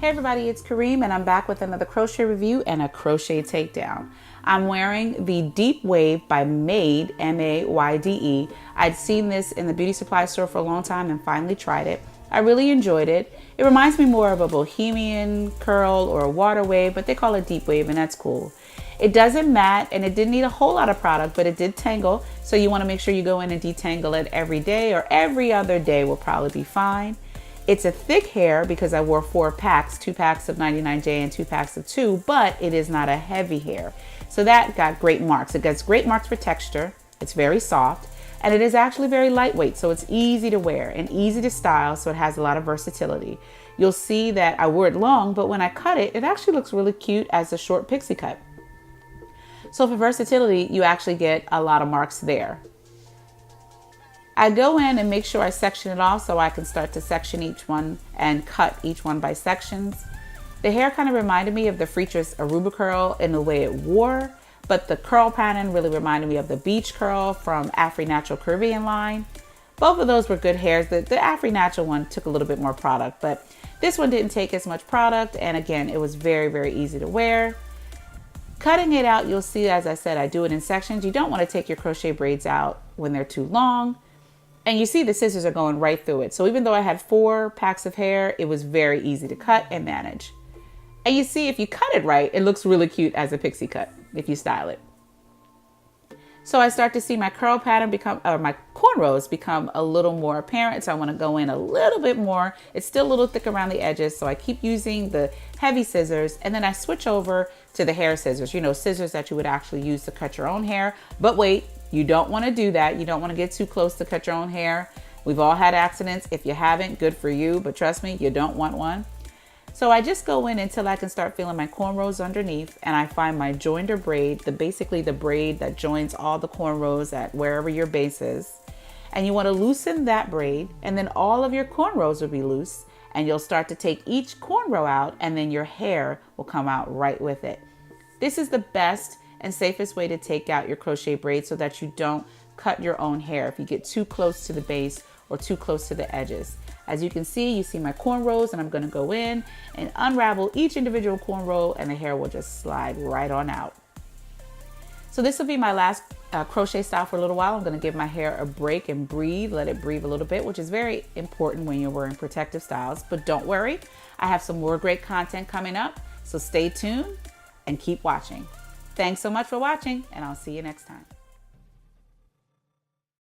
Hey everybody, it's Kareem and I'm back with another crochet review and a crochet takedown. I'm wearing the Deep Wave by Mayde, M-A-Y-D-E. I'd seen this in the beauty supply store for a long time and finally tried it. I really enjoyed it. It reminds me more of a bohemian curl or a water wave, but they call it Deep Wave and that's cool. It doesn't mat and it didn't need a whole lot of product, but it did tangle. So you want to make sure you go in and detangle it every day, or every other day will probably be fine. It's a thick hair because I wore 4 packs, 2 packs of 99J and 2 packs of 2, but it is not a heavy hair. So that got great marks. It gets great marks for texture. It's very soft and it is actually very lightweight. So it's easy to wear and easy to style. So it has a lot of versatility. You'll see that I wore it long, but when I cut it, it actually looks really cute as a short pixie cut. So for versatility, you actually get a lot of marks there. I go in and make sure I section it off so I can start to section each one and cut each one by sections. The hair kind of reminded me of the Freacher's Aruba curl in the way it wore, but the curl pattern really reminded me of the beach curl from Afri Natural Caribbean line. Both of those were good hairs. The Afri Natural one took a little bit more product, but this one didn't take as much product, and again, it was very, very easy to wear. Cutting it out, you'll see, as I said, I do it in sections. You don't want to take your crochet braids out when they're too long. And you see the scissors are going right through it. So even though I had 4 packs of hair, it was very easy to cut and manage. And you see, if you cut it right, it looks really cute as a pixie cut if you style it. So I start to see my curl pattern become, or my cornrows become a little more apparent. So I want to go in a little bit more. It's still a little thick around the edges. So I keep using the heavy scissors and then I switch over to the hair scissors, you know, scissors that you would actually use to cut your own hair. But wait, you don't want to do that. You don't want to get too close to cut your own hair. We've all had accidents. If you haven't, good for you. But trust me, you don't want one. So I just go in until I can start feeling my cornrows underneath, and I find my joinder braid, basically the braid that joins all the cornrows at wherever your base is. And you want to loosen that braid, and then all of your cornrows will be loose, and you'll start to take each cornrow out, and then your hair will come out right with it. This is the best and safest way to take out your crochet braid so that you don't cut your own hair if you get too close to the base or too close to the edges. As you can see, you see my cornrows, and I'm going to go in and unravel each individual cornrow, and the hair will just slide right on out. So this will be my last crochet style for a little while. I'm going to give my hair a break and breathe, let it breathe a little bit, which is very important when you're wearing protective styles. But don't worry, I have some more great content coming up, so stay tuned and keep watching. Thanks so much for watching, and I'll see you next time.